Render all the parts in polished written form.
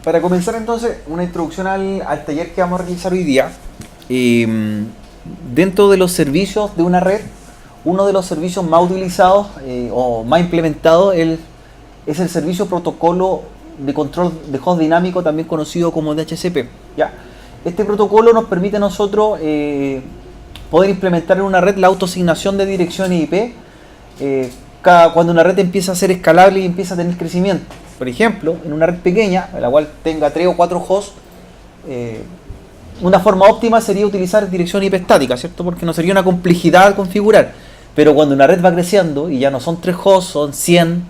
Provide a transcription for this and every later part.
Para comenzar entonces, una introducción al taller que vamos a realizar hoy día. Dentro de los servicios de una red, uno de los servicios más utilizados o más implementados es el servicio protocolo de control de host dinámico, también conocido como DHCP. ¿Ya? Este protocolo nos permite a nosotros poder implementar en una red la autoasignación de direcciones IP cuando una red empieza a ser escalable y empieza a tener crecimiento. Por ejemplo, en una red pequeña, en la cual tenga 3 o 4 hosts, una forma óptima sería utilizar dirección IP estática, ¿cierto? Porque no sería una complejidad al configurar. Pero cuando una red va creciendo y ya no son 3 hosts, son 100,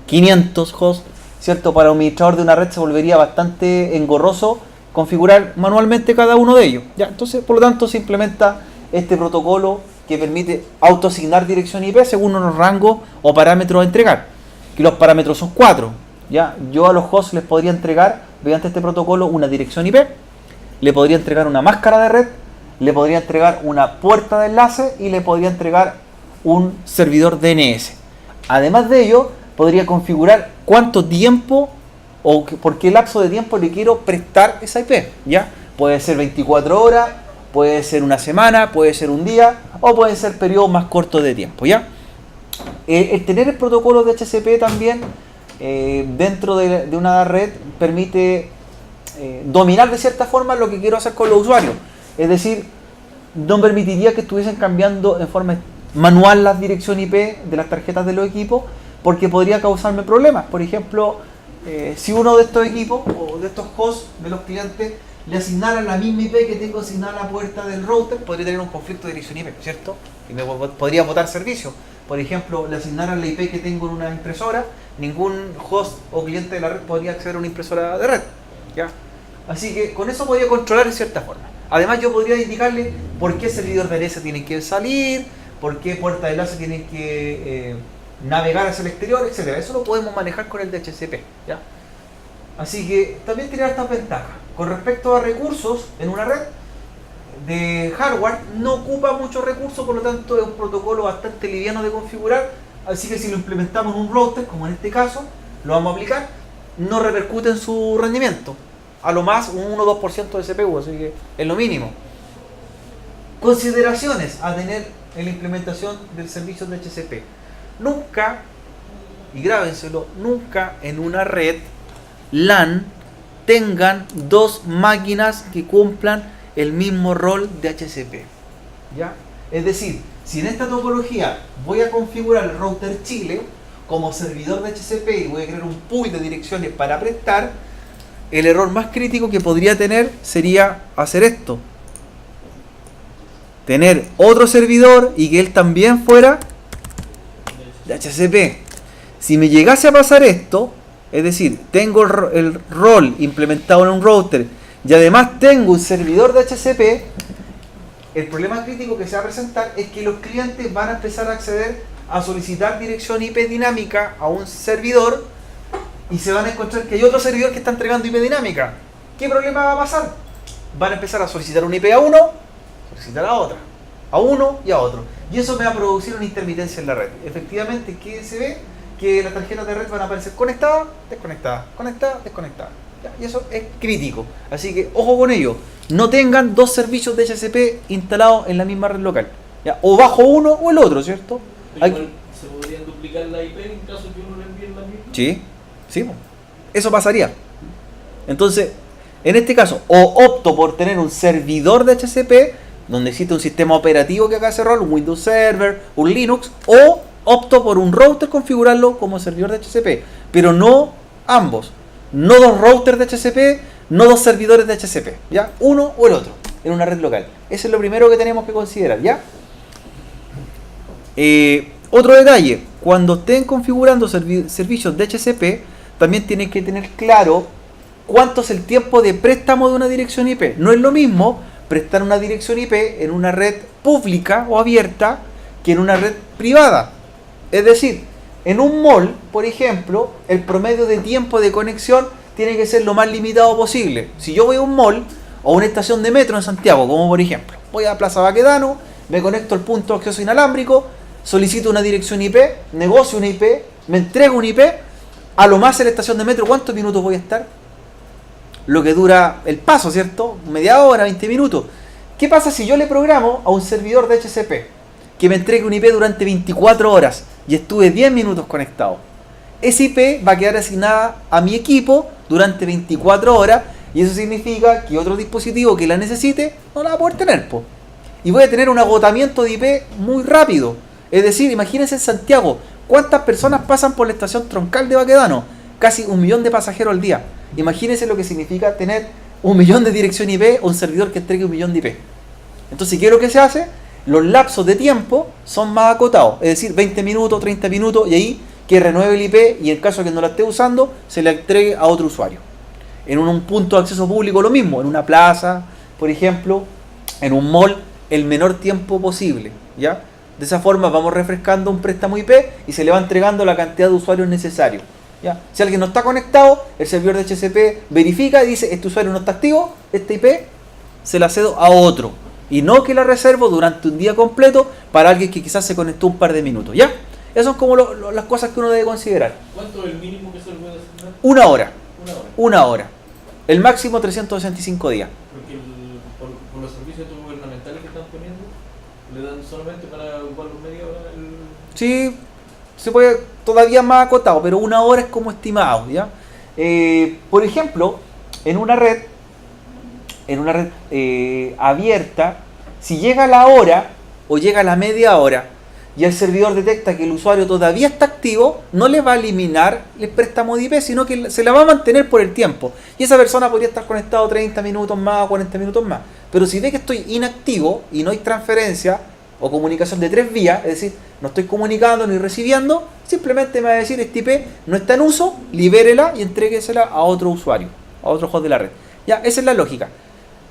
500 hosts, ¿cierto? Para un administrador de una red se volvería bastante engorroso configurar manualmente cada uno de ellos. ¿Ya? Entonces, por lo tanto, se implementa este protocolo que permite autoasignar dirección IP según unos rangos o parámetros a entregar. Y los parámetros son 4. ¿Ya? Yo a los hosts les podría entregar, mediante este protocolo, una dirección IP, le podría entregar una máscara de red, le podría entregar una puerta de enlace y le podría entregar un servidor DNS. Además de ello, podría configurar cuánto tiempo o por qué lapso de tiempo le quiero prestar esa IP. ¿Ya? Puede ser 24 horas, puede ser una semana, puede ser un día o puede ser periodos más cortos de tiempo. ¿Ya? El tener el protocolo de DHCP también dentro de una red permite dominar de cierta forma lo que quiero hacer con los usuarios. Es decir, no permitiría que estuviesen cambiando en forma manual las direcciones IP de las tarjetas de los equipos, porque podría causarme problemas. Por ejemplo, si uno de estos equipos o de estos hosts de los clientes le asignaran la misma IP que tengo asignada a la puerta del router, podría tener un conflicto de dirección IP, ¿cierto? Y me podría botar servicio. Por ejemplo, le asignaran la IP que tengo en una impresora, ningún host o cliente de la red podría acceder a una impresora de red. ¿Ya? Así que con eso podría controlar de cierta forma. Además, yo podría indicarle por qué servidor DNS tiene que salir, por qué puerta de enlace tiene que navegar hacia el exterior, etc. Eso lo podemos manejar con el DHCP. ¿Ya? Así que también tiene estas ventajas. Con respecto a recursos en una red de hardware, no ocupa muchos recursos, por lo tanto es un protocolo bastante liviano de configurar. Así que si lo implementamos en un router, como en este caso, lo vamos a aplicar, no repercute en su rendimiento. A lo más un 1 o 2% de CPU, así que es lo mínimo. Consideraciones a tener en la implementación del servicio de DHCP. Nunca, y grábenselo, nunca en una red LAN tengan 2 máquinas que cumplan el mismo rol de DHCP. ¿Ya? Es decir, si en esta topología voy a configurar el router Chile como servidor de DHCP y voy a crear un pool de direcciones para prestar, el error más crítico que podría tener sería hacer esto: tener otro servidor y que él también fuera de DHCP. Si me llegase a pasar esto, es decir, tengo el rol implementado en un router y además tengo un servidor de DHCP, el problema crítico que se va a presentar es que los clientes van a empezar a acceder a solicitar dirección IP dinámica a un servidor y se van a encontrar que hay otro servidor que está entregando IP dinámica. ¿Qué problema va a pasar? Van a empezar a solicitar un IP a uno, solicitar a otra, a uno y a otro. Y eso me va a producir una intermitencia en la red. Efectivamente, ¿qué se ve? Que las tarjetas de red van a aparecer conectadas, desconectadas, conectadas, desconectadas. Y eso es crítico. Así que ojo con ello. No tengan 2 servicios de DHCP instalados en la misma red local. ¿Ya? O bajo uno o el otro, ¿cierto? ¿Se podrían duplicar la IP en caso que uno le envíe la misma? Sí, sí. Eso pasaría. Entonces, en este caso, o opto por tener un servidor de DHCP, donde existe un sistema operativo que haga ese rol, un Windows Server, un Linux, o opto por un router, configurarlo como servidor de DHCP. Pero no ambos. No 2 routers de DHCP, no 2 servidores de DHCP, ¿ya? Uno o el otro, en una red local. Eso es lo primero que tenemos que considerar, ¿ya? Otro detalle, cuando estén configurando servicios de DHCP, también tienen que tener claro cuánto es el tiempo de préstamo de una dirección IP. No es lo mismo prestar una dirección IP en una red pública o abierta que en una red privada. Es decir, en un mall, por ejemplo, el promedio de tiempo de conexión tiene que ser lo más limitado posible. Si yo voy a un mall o una estación de metro en Santiago, como por ejemplo, voy a Plaza Baquedano, me conecto al punto de acceso inalámbrico, solicito una dirección IP, negocio una IP, me entrego un IP, a lo más en la estación de metro, ¿cuántos minutos voy a estar? lo que dura el paso, ¿cierto? Media hora, 20 minutos. ¿Qué pasa si yo le programo a un servidor de DHCP que me entregue un IP durante 24 horas y estuve 10 minutos conectado? Ese IP va a quedar asignada a mi equipo durante 24 horas y eso significa que otro dispositivo que la necesite no la va a poder tener, po. Y voy a tener un agotamiento de IP muy rápido. Es decir, imagínense en Santiago, ¿cuántas personas pasan por la estación troncal de Baquedano? Casi 1 millón de pasajeros al día. Imagínense lo que significa tener 1 millón de dirección IP o un servidor que entregue 1 millón de IP. Entonces, ¿qué es lo que se hace? Los lapsos de tiempo son más acotados. Es decir, 20 minutos, 30 minutos y ahí que renueve el IP y en caso de que no la esté usando, se la entregue a otro usuario. En un punto de acceso público lo mismo, en una plaza, por ejemplo, en un mall, el menor tiempo posible, ¿ya? De esa forma vamos refrescando un préstamo IP y se le va entregando la cantidad de usuarios necesarios, ¿ya? Si alguien no está conectado, el servidor de DHCP verifica y dice, este usuario no está activo, este IP se la cedo a otro. Y no que la reservo durante un día completo para alguien que quizás se conectó un par de minutos, ¿ya? Esas son como las cosas que uno debe considerar. ¿Cuánto es el mínimo que se le puede asignar? 1 hora. 1 hora. 1 hora. El máximo 365 días. Porque por los servicios gubernamentales que están poniendo, le dan solamente para ocuparlos media hora Sí, se puede todavía más acotado, pero 1 hora es como estimado, ¿ya? Por ejemplo, en una red abierta, si llega la hora o llega la media hora y el servidor detecta que el usuario todavía está activo, no le va a eliminar el préstamo de IP, sino que se la va a mantener por el tiempo. Y esa persona podría estar conectado 30 minutos más o 40 minutos más. Pero si ve que estoy inactivo y no hay transferencia o comunicación de 3 vías, es decir, no estoy comunicando ni recibiendo, simplemente me va a decir este IP no está en uso, libérela y entréguesela a otro usuario, a otro host de la red. Ya, esa es la lógica.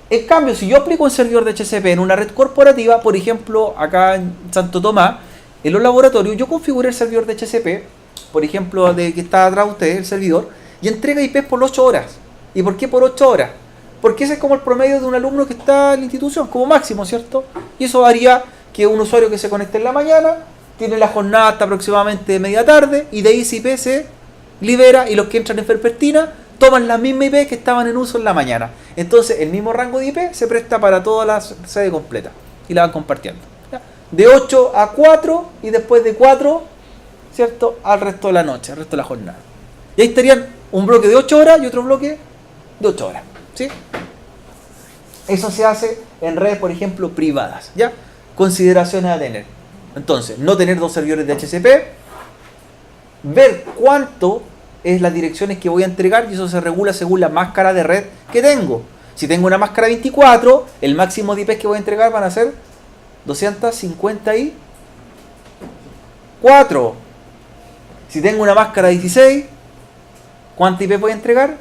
En cambio, si yo aplico un servidor de DHCP en una red corporativa, por ejemplo, acá en Santo Tomás, en los laboratorios, yo configuré el servidor de DHCP, por ejemplo, de que está atrás de ustedes, el servidor, y entrega IPs por 8 horas. ¿Y por qué por 8 horas? Porque ese es como el promedio de un alumno que está en la institución, como máximo, ¿cierto? Y eso haría que un usuario que se conecte en la mañana, tiene la jornada hasta aproximadamente media tarde, y de ahí ese IP se libera, y los que entran en vespertina toman la misma IP que estaban en uso en la mañana. Entonces, el mismo rango de IP se presta para toda la sede completa, y la van compartiendo. De 8 a 4 y después de 4, ¿cierto? Al resto de la noche, al resto de la jornada. Y ahí estarían un bloque de 8 horas y otro bloque de 8 horas, ¿sí? Eso se hace en redes, por ejemplo, privadas, ¿ya? Consideraciones a tener. Entonces, no tener 2 servidores de DHCP, ver cuánto es las direcciones que voy a entregar y eso se regula según la máscara de red que tengo. Si tengo una máscara 24, el máximo de IPs que voy a entregar van a ser 254. Si tengo una máscara 16, ¿cuánto IP voy a entregar?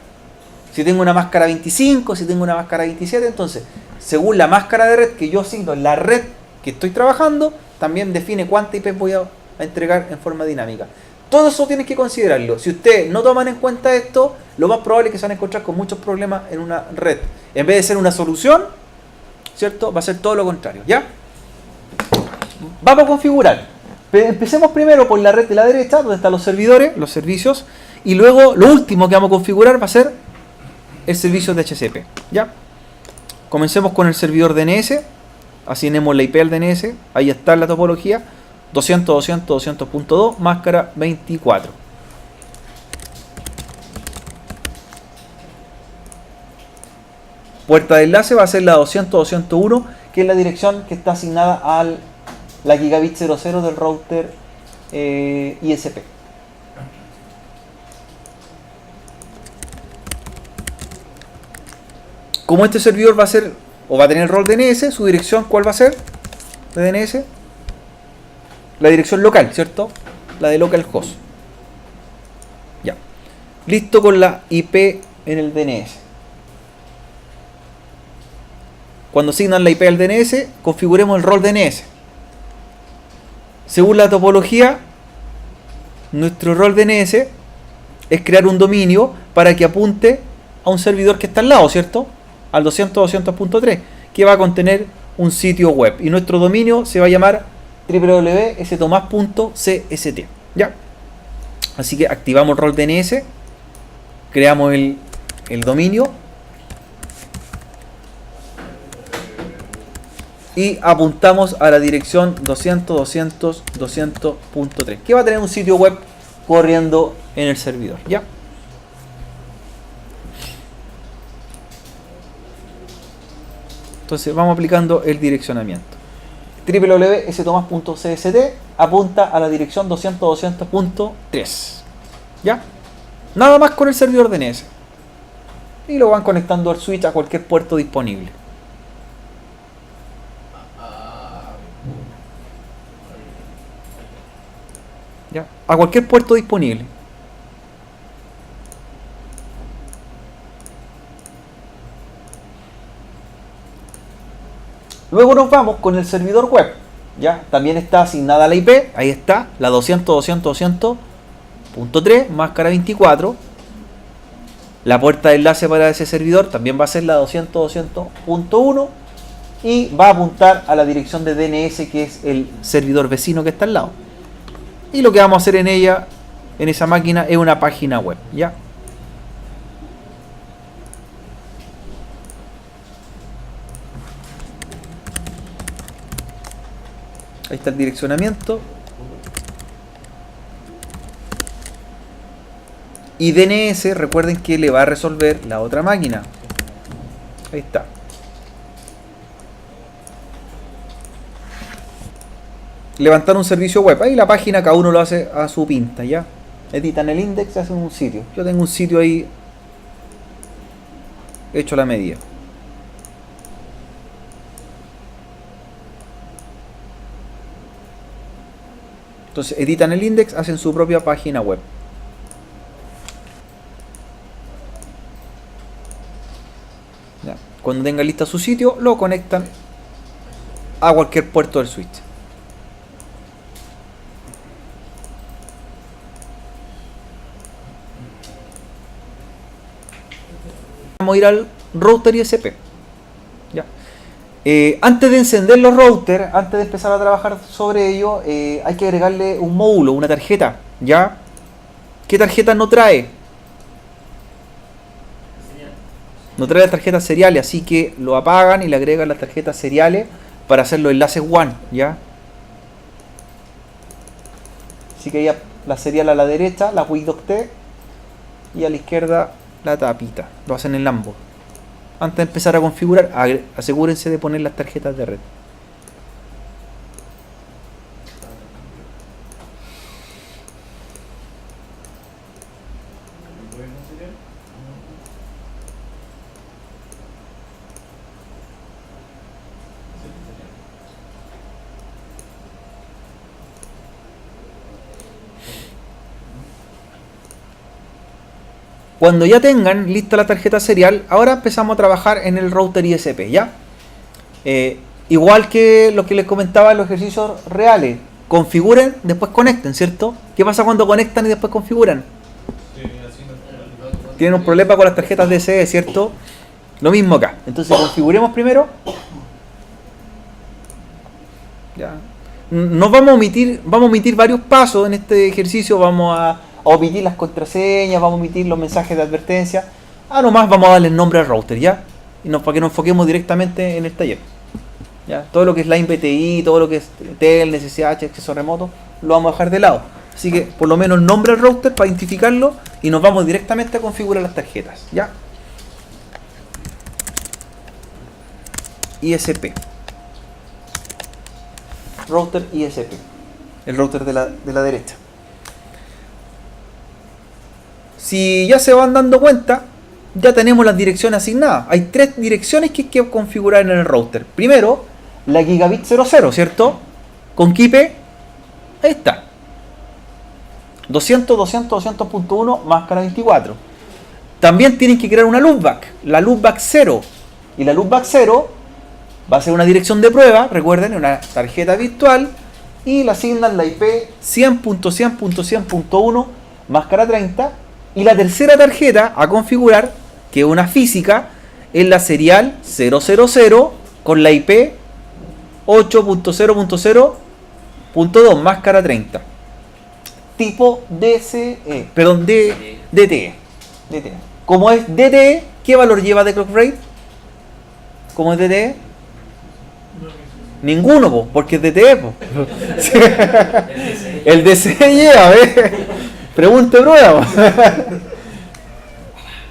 Si tengo una máscara 25, si tengo una máscara 27, entonces, según la máscara de red que yo asigno en la red que estoy trabajando, también define cuánto IP voy a entregar en forma dinámica. Todo eso tienes que considerarlo. Si ustedes no toman en cuenta esto, lo más probable es que se van a encontrar con muchos problemas en una red. En vez de ser una solución, ¿cierto? Va a ser todo lo contrario, ¿ya? Vamos a configurar. Empecemos primero por la red de la derecha, donde están los servidores, los servicios, y luego lo último que vamos a configurar va a ser el servicio de DHCP, ¿ya? Comencemos con el servidor DNS, asignemos la IP al DNS, ahí está la topología, 200.200.2, máscara 24. Puerta de enlace va a ser la 200.201, que es la dirección que está asignada a la gigabit 00 del router ISP. Como este servidor va a ser, o va a tener el rol DNS, su dirección, ¿cuál va a ser? De DNS. La dirección local, ¿cierto? La de localhost. Ya. Listo con la IP en el DNS. Cuando asignan la IP al DNS, configuremos el rol DNS. Según la topología, nuestro rol DNS es crear un dominio para que apunte a un servidor que está al lado, ¿cierto? Al 200.200.3, que va a contener un sitio web. Y nuestro dominio se va a llamar www.stomas.cst, ¿ya? Así que activamos el rol DNS, creamos el dominio y apuntamos a la dirección 200.200.200.3, que va a tener un sitio web corriendo en el servidor, ¿ya? Entonces vamos aplicando el direccionamiento. www.stomas.cst apunta a la dirección 200.200.3, ¿ya? Nada más con el servidor DNS. Y lo van conectando al switch a cualquier puerto disponible. ¿Ya? A cualquier puerto disponible. Luego nos vamos con el servidor web. ¿Ya? También está asignada la IP. Ahí está, la 200.200.200.3, máscara 24. La puerta de enlace para ese servidor también va a ser la 200.200.1 y va a apuntar a la dirección de DNS, que es el servidor vecino que está al lado. Y lo que vamos a hacer en ella, en esa máquina, es una página web, ¿ya? Ahí está el direccionamiento. Y DNS, recuerden que le va a resolver la otra máquina. Ahí está. Levantar un servicio web. Ahí la página cada uno lo hace a su pinta, ¿ya? Editan el index y hacen un sitio. Yo tengo un sitio ahí hecho a la medida. Entonces editan el index, hacen su propia página web. Ya. Cuando tengan lista su sitio, lo conectan a cualquier puerto del switch. Vamos a ir al router ISP. Ya. Antes de encender los routers, antes de empezar a trabajar sobre ello, hay que agregarle un módulo, una tarjeta. ¿Ya? ¿Qué tarjeta no trae? No trae las tarjetas seriales, así que lo apagan y le agregan las tarjetas seriales para hacer los enlaces WAN, ¿ya? Así que ya la serial a la derecha, la WIDOCT, y a la izquierda la tapita. Lo hacen en ambos. Antes de empezar a configurar, asegúrense de poner las tarjetas de red. Cuando ya tengan lista la tarjeta serial, ahora empezamos a trabajar en el router ISP, ¿ya? Igual que lo que les comentaba en los ejercicios reales, configuren, después conecten, ¿cierto? ¿Qué pasa cuando conectan y después configuran? Tienen un problema con las tarjetas DSE, ¿cierto? Lo mismo acá. Entonces configuremos primero. Ya. Nos vamos a omitir varios pasos en este ejercicio. Vamos a omitir las contraseñas, vamos a omitir los mensajes de advertencia. Nomás vamos a darle el nombre al router, ¿ya? Para que nos enfoquemos directamente en el taller. ¿Ya? Todo lo que es Line PTI, todo lo que es TEL, SSH, acceso remoto, lo vamos a dejar de lado. Así que por lo menos el nombre al router para identificarlo y nos vamos directamente a configurar las tarjetas, ¿ya? ISP. Router ISP. El router de la derecha. Si ya se van dando cuenta, ya tenemos las direcciones asignadas. Hay 3 direcciones que hay que configurar en el router. Primero, la gigabit 00, ¿cierto? ¿Con qué IP? Ahí está. 200.200.200.1 máscara 24. También tienen que crear una loopback, la loopback 0. Y la loopback 0 va a ser una dirección de prueba, recuerden, una tarjeta virtual. Y le asignan la IP 100.100.100.1 máscara 30. Y la tercera tarjeta a configurar, que es una física, es la serial 000 con la IP 8.0.0.2 máscara 30. Tipo DTE. DTE. Como es DTE, ¿qué valor lleva de clock rate? ¿Cómo es DTE? Ninguno, po, porque es DTE, po. El DC. El DCE lleva, ¿ves? Pregunta y prueba, po.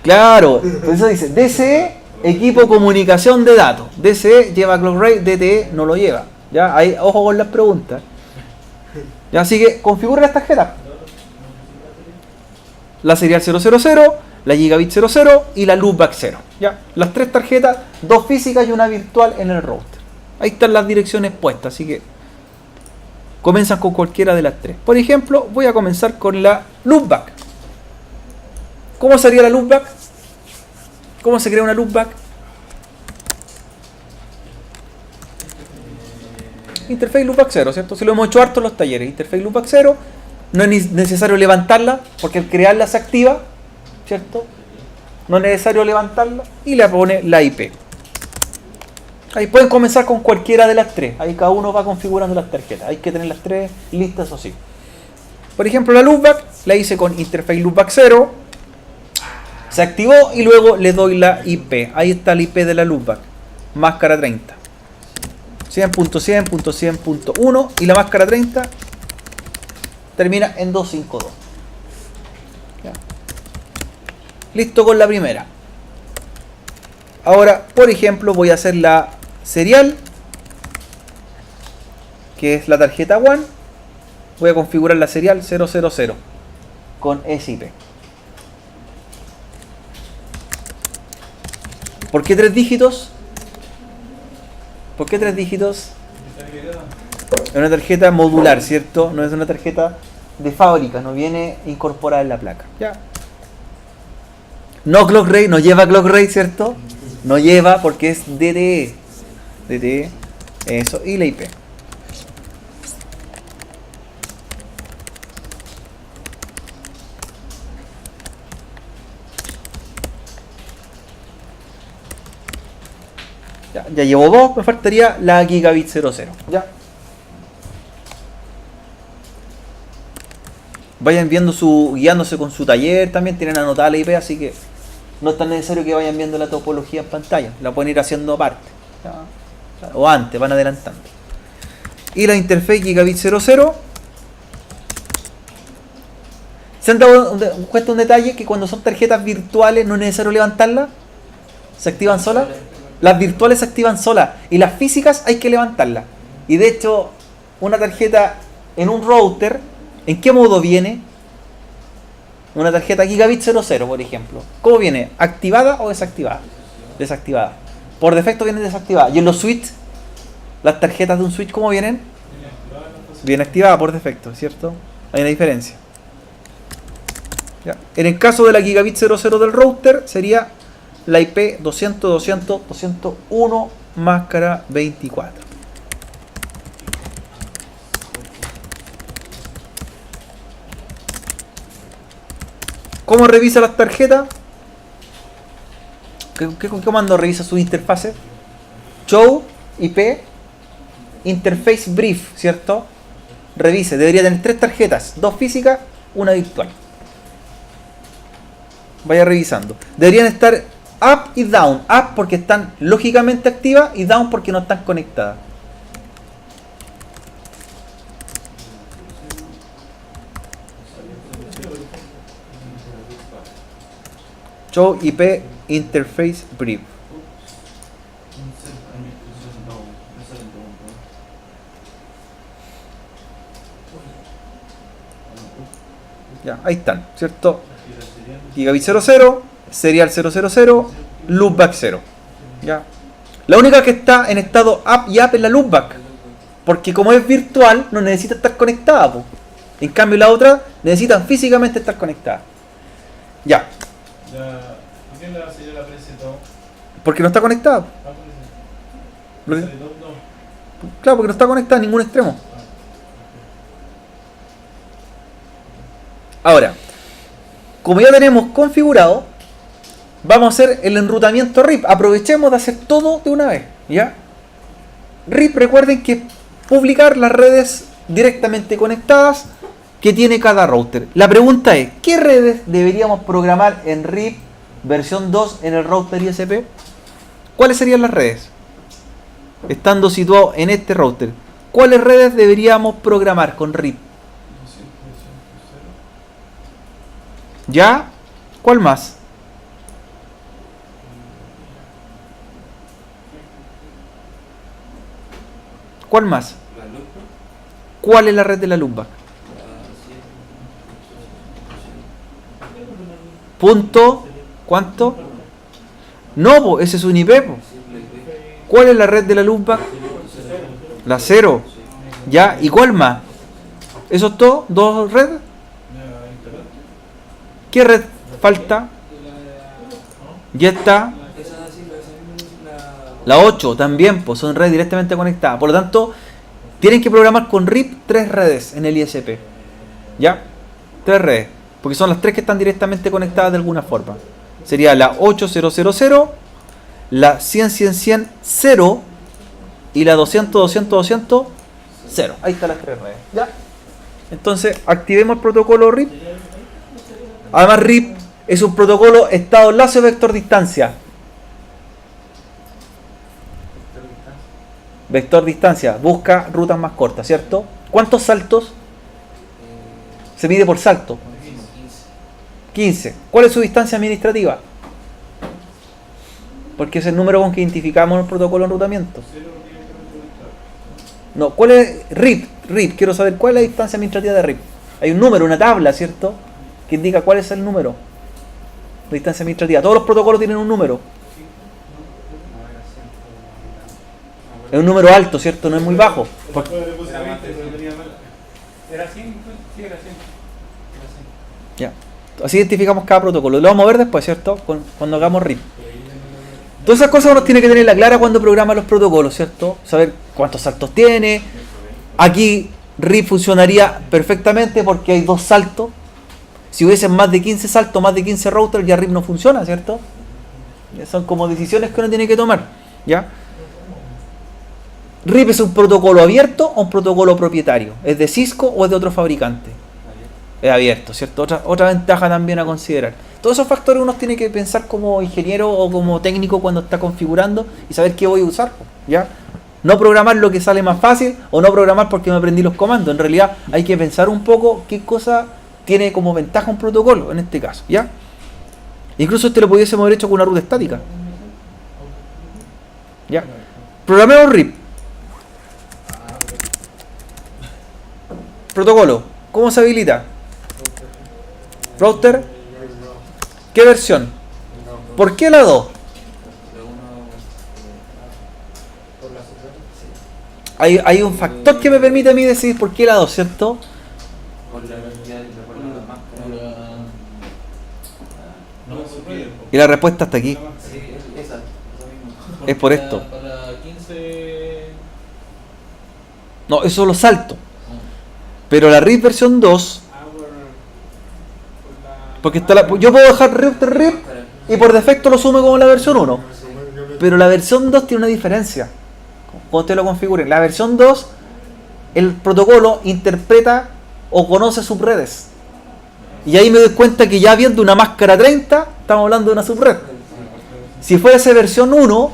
Claro, por eso dice DCE, equipo comunicación de datos. DCE lleva clock rate, DTE no lo lleva. Ya, ahí, ojo con las preguntas. Ya, así que configura las tarjetas. La serial 000, la gigabit 00 y la loopback 0. Ya, las tres tarjetas, dos físicas y una virtual en el router. Ahí están las direcciones puestas, así que comienzan con cualquiera de las tres. Por ejemplo, voy a comenzar con la loopback. ¿Cómo sería la loopback? ¿Cómo se crea una loopback? Interface loopback 0, ¿cierto? Si lo hemos hecho harto en los talleres. Interface loopback 0, no es necesario levantarla, porque al crearla se activa, ¿cierto? No es necesario levantarla y le pone la IP. Ahí pueden comenzar con cualquiera de las tres. Ahí cada uno va configurando las tarjetas. Hay que tener las tres listas o sí. Por ejemplo, la loopback la hice con Interface loopback 0. Se activó y luego le doy la IP. Ahí está la IP de la loopback. Máscara 30. 100.100.100.1 y la máscara 30 termina en 252. ¿Ya? Listo con la primera. Ahora, por ejemplo, voy a hacer la serial, que es la tarjeta WAN. Voy a configurar la serial 000 con SIP. ¿Por qué 3 dígitos? ¿Por qué 3 dígitos? Es una tarjeta modular, ¿cierto? No es una tarjeta de fábrica, no viene incorporada en la placa. Ya. No clock rate, no lleva clock rate, ¿cierto? No lleva porque es DTE. DTE, eso, y la IP. Ya llevo 2, me faltaría la gigabit 00. Ya. Vayan viendo guiándose con su taller, también tienen anotada la IP, así que no es tan necesario que vayan viendo la topología en pantalla, la pueden ir haciendo aparte. ¿Ya? O antes, van adelantando. Y la interface gigabit 00. ¿Se han dado cuenta un detalle? Que cuando son tarjetas virtuales no es necesario levantarlas, se activan solas. Las virtuales se activan solas y las físicas hay que levantarlas. Y de hecho, una tarjeta en un router, ¿en qué modo viene? Una tarjeta gigabit 00, por ejemplo. ¿Cómo viene? ¿Activada o desactivada? Desactivada. Por defecto viene desactivada. Y en los switches, las tarjetas de un switch, ¿cómo vienen? Viene activada por defecto, ¿cierto? Hay una diferencia. Ya. En el caso de la gigabit 00 del router, sería la IP 200.200.201 máscara 24. ¿Cómo revisa las tarjetas? ¿Qué comando revisa su interfase? Show IP Interface Brief, ¿cierto? Revise, debería tener 3 tarjetas, 2 físicas, una virtual. Vaya revisando. Deberían estar up y down. Up porque están lógicamente activas y down porque no están conectadas. Show IP Interface Brief. Ya, ahí están, ¿cierto? Gigabit 00, serial 000, loopback 0. ¿Ya? La única que está en estado up y up es la loopback, porque como es virtual no necesita estar conectada, po. En cambio la otra necesitan físicamente estar conectada. Ya. ¿Por qué la serial aparece todo? Porque no está conectada. Claro, porque no está conectada a ningún extremo. Ahora, como ya tenemos configurado, vamos a hacer el enrutamiento RIP. Aprovechemos de hacer todo de una vez, ¿ya? RIP, recuerden que publicar las redes directamente conectadas que tiene cada router. La pregunta es, ¿qué redes deberíamos programar en RIP versión 2 en el router ISP? ¿Cuáles serían las redes? estando situado en este router, ¿cuáles redes deberíamos programar con RIP? ¿Ya? ¿Cuál más? ¿Cuál más? ¿Cuál es la red de la loopback? Punto. ¿Cuánto? No, po, ese es un IP. Po. ¿Cuál es la red de la loopback? La 0. ¿Ya? ¿Y cuál más? ¿Eso es todo? ¿Dos redes? ¿Qué red falta? Ya está. La 8 también, pues son redes directamente conectadas. Por lo tanto, tienen que programar con RIP 3 redes en el ISP. ¿Ya? 3 redes. Porque son las 3 que están directamente conectadas de alguna forma. Sería la 8000, la 100 0 y la 200 0. Ahí están las 3 redes. ¿Ya? Entonces, activemos el protocolo RIP. Además, RIP es un protocolo estado enlace vector distancia. Vector distancia, busca rutas más cortas, ¿cierto? ¿Cuántos saltos? Se mide por salto. 15. ¿Cuál es su distancia administrativa? Porque es el número con que identificamos el protocolo de enrutamiento. No, ¿cuál es RIP? RIP, quiero saber cuál es la distancia administrativa de RIP. Hay un número, una tabla, ¿cierto? Que indica cuál es el número de distancia administrativa. Todos los protocolos tienen un número. Es un número alto, ¿cierto? No es muy bajo. Porque... ¿Era 100? Sí, era 100. Ya. Así identificamos cada protocolo. Lo vamos a ver después, ¿cierto? Cuando hagamos RIP. Todas esas cosas uno tiene que tenerla clara cuando programa los protocolos, ¿cierto? Saber cuántos saltos tiene. Aquí RIP funcionaría perfectamente porque hay 2 saltos. Si hubiesen más de 15 saltos, más de 15 routers, ya RIP no funciona, ¿cierto? Ya son como decisiones que uno tiene que tomar, ¿ya? RIP es un protocolo abierto o un protocolo propietario. ¿Es de Cisco o es de otro fabricante? Es abierto, ¿cierto? Otra ventaja también a considerar. Todos esos factores uno tiene que pensar como ingeniero o como técnico cuando está configurando y saber qué voy a usar, ¿ya? No programar lo que sale más fácil o no programar porque me aprendí los comandos. En realidad hay que pensar un poco qué cosa tiene como ventaja un protocolo en este caso, ¿ya? Incluso lo pudiésemos haber hecho con una ruta estática. ¿Ya? Programemos RIP. Protocolo. ¿Cómo se habilita? Router. ¿Qué versión? ¿Por qué la 2? Hay un factor que me permite a mí decidir por qué la 2, ¿cierto? Y la respuesta está aquí. Es por esto. No, eso lo salto. Pero la RIP versión 2, porque está yo puedo dejar RIP y por defecto lo sume como la versión 1. Pero la versión 2 tiene una diferencia. Cuando usted lo configure, la versión 2, el protocolo interpreta o conoce subredes. Y ahí me doy cuenta que ya viendo una máscara 30, estamos hablando de una subred. Si fuese versión 1,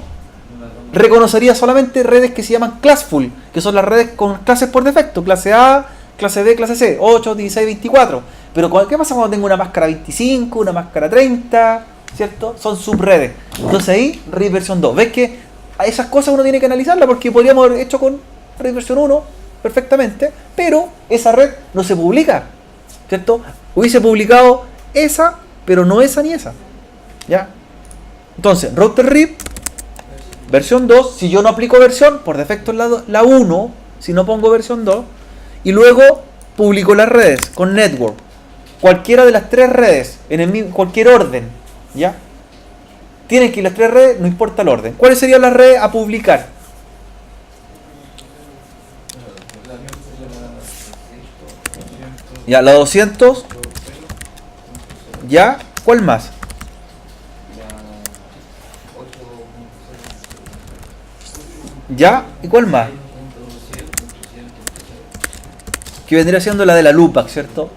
reconocería solamente redes que se llaman classful, que son las redes con clases por defecto, clase A, clase B, clase C, 8, 16, 24. Pero ¿qué pasa cuando tengo una máscara 25, una máscara 30? ¿Cierto? Son subredes. Entonces ahí, RIP versión 2. ¿Ves que a esas cosas uno tiene que analizarlas? Porque podríamos haber hecho con RIP versión 1 perfectamente, pero esa red no se publica, ¿cierto? Hubiese publicado esa, pero no esa ni esa. ¿Ya? Entonces, router RIP versión 2, si yo no aplico versión, por defecto es la 1, si no pongo versión 2, y luego publico las redes con network. Cualquiera de las 3 redes, en cualquier orden, ¿ya? Tienen que ir las 3 redes, no importa el orden. ¿Cuáles serían las redes a publicar? Ya, la 200. ¿Ya? ¿Cuál más? ¿Ya? ¿Y cuál más? Que vendría siendo la de la loopback, ¿cierto?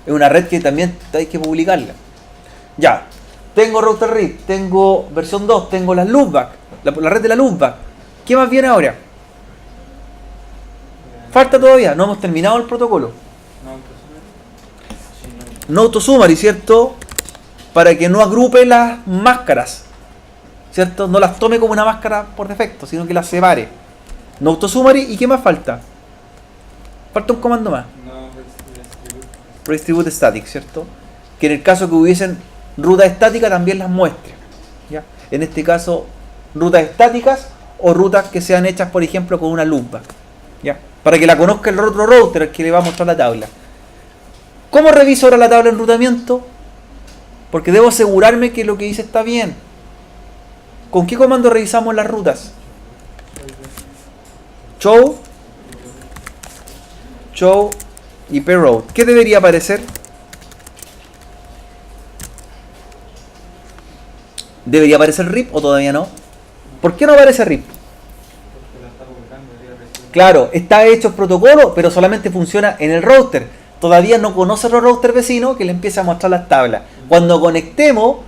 Es una red que también hay que publicarla. Ya. Tengo router RIP, tengo versión 2, tengo las loopback, la red de la loopback. ¿Qué más viene ahora? Falta todavía, no hemos terminado el protocolo. No autosummary, ¿cierto? Para que no agrupe las máscaras, ¿cierto? No las tome como una máscara por defecto, sino que las separe. No autosummary, ¿y qué más falta? Falta un comando más. Redistribute static, ¿cierto? Que en el caso que hubiesen rutas estáticas también las muestre, ¿ya? En este caso, rutas estáticas o rutas que sean hechas, por ejemplo, con una lupa, ¿ya? Para que la conozca el otro router al que le va a mostrar la tabla. ¿Cómo reviso ahora la tabla de enrutamiento? Porque debo asegurarme que lo que hice está bien. ¿Con qué comando revisamos las rutas? Show IP route. ¿Qué debería aparecer? ¿Debería aparecer RIP o todavía no? ¿Por qué no aparece RIP? Claro, está hecho el protocolo, pero solamente funciona en el router. Todavía no conoce los routers vecinos que le empieza a mostrar las tablas. Cuando conectemos,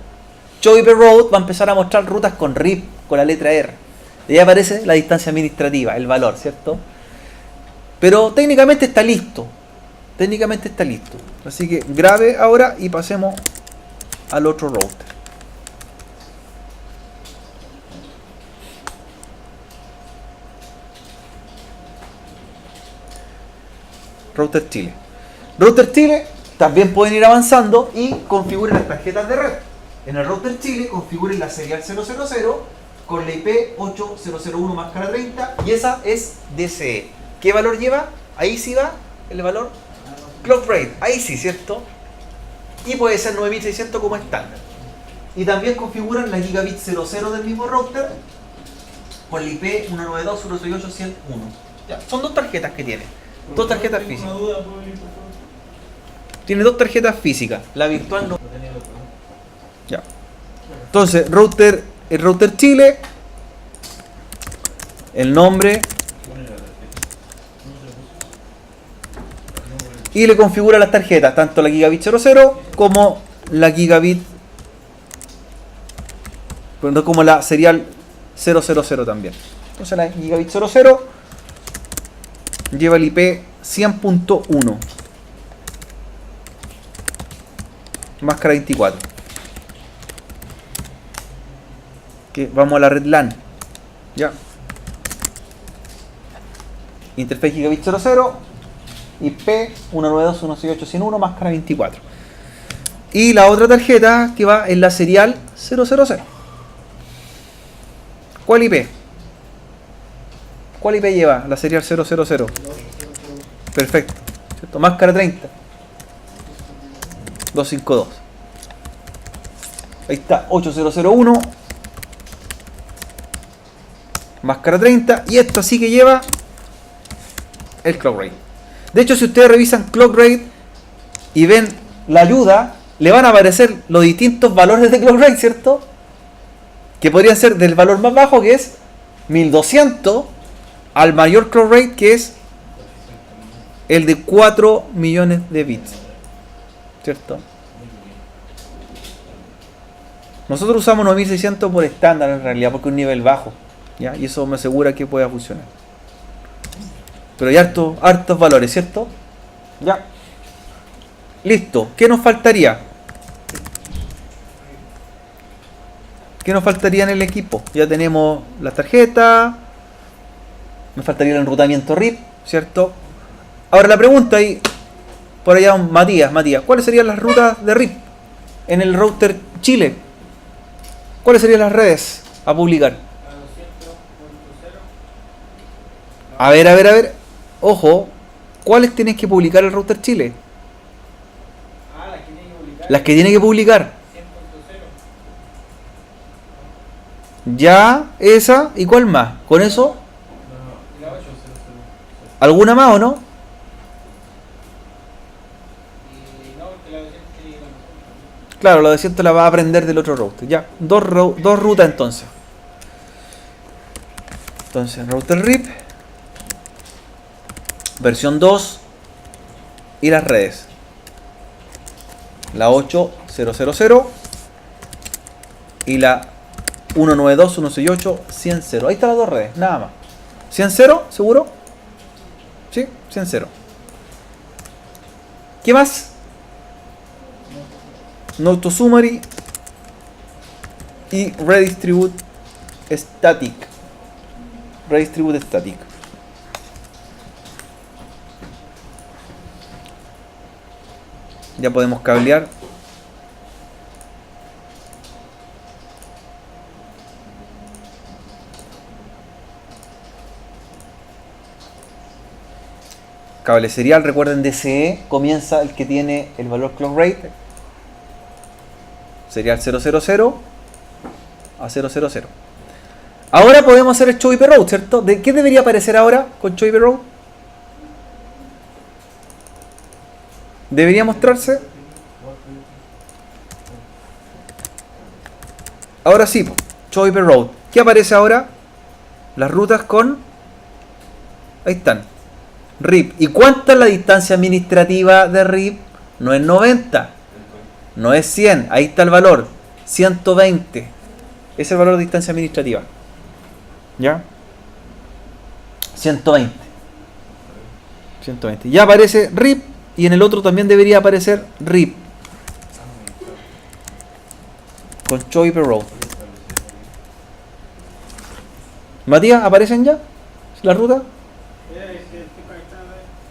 Show IP route va a empezar a mostrar rutas con RIP, con la letra R. Y ahí aparece la distancia administrativa, el valor, ¿cierto? Pero técnicamente está listo. Técnicamente está listo. Así que grabe ahora y pasemos al otro router. Router Chile. Router Chile también pueden ir avanzando y configuren las tarjetas de red. En el Router Chile configuren la serial 000 con la IP 8001 máscara 30 y esa es DCE. ¿Qué valor lleva? Ahí sí va el valor clock rate. Ahí sí, ¿cierto? Y puede ser 9600 como estándar. Y también configuran la gigabit 00 del mismo router con la IP 192.168.101. Ya, son dos tarjetas que tiene. Dos tarjetas físicas. Tiene dos tarjetas físicas. La virtual no. Ya. Entonces, el router Chile, el nombre y le configura las tarjetas, tanto la gigabit 00 como la gigabit, como la serial 000 también. Entonces la gigabit 00 lleva el IP 100.1 máscara 24. Que vamos a la red LAN. Ya. Interface gigabit 00, IP 192.168.101 máscara 24. Y la otra tarjeta que va en la serial 000. ¿Cuál IP? ¿Cuál IP lleva la serial 000? Perfecto. ¿Cierto? Máscara 30. 252. Ahí está, 8001. Máscara 30. Y esto sí que lleva el clock rate. De hecho, si ustedes revisan clock rate y ven la ayuda, le van a aparecer los distintos valores de clock rate, ¿cierto? Que podrían ser del valor más bajo, que es 1200, al mayor clock rate, que es el de 4 millones de bits, ¿cierto? Nosotros usamos 9600 por estándar en realidad, porque es un nivel bajo, ¿ya? Y eso me asegura que pueda funcionar. Pero hay hartos valores, ¿cierto? Ya. Listo. ¿Qué nos faltaría? ¿Qué nos faltaría en el equipo? Ya tenemos la tarjeta. Me faltaría el enrutamiento RIP, ¿cierto? Ahora la pregunta ahí, por allá Matías, ¿cuáles serían las rutas de RIP en el router Chile? ¿Cuáles serían las redes a publicar? A ver. Ojo, ¿cuáles tienes que publicar el router Chile? Las que tiene que publicar. Ya, esa, ¿y cuál más? ¿Con eso? ¿Alguna más o no? Claro, la de 200 la va a aprender del otro router. Ya, dos rutas entonces. Entonces, router RIP, versión 2 y las redes. La 8000 y la 192, 168, 100.0. Ahí están las dos redes, nada más. 100.0, ¿seguro? Sí, 100.0. ¿Qué más? Node to summary y redistribute static. Redistribute static. Ya podemos cablear. Cable serial, recuerden DCE, comienza el que tiene el valor clock rate. Serial 000 a 000. Ahora podemos hacer el Choiper Road, ¿cierto? ¿De qué debería aparecer ahora con Choiper Road? Debería mostrarse. Ahora sí, Choiper Road. ¿Qué aparece ahora? Las rutas con... Ahí están. RIP. ¿Y cuánta es la distancia administrativa de RIP? No es 90. No es 100. Ahí está el valor. 120. Ese es el valor de distancia administrativa. ¿Ya? 120. 120. Ya aparece RIP. Y en el otro también debería aparecer RIP. Con Choiper Road. Matías, ¿aparecen ya la ruta?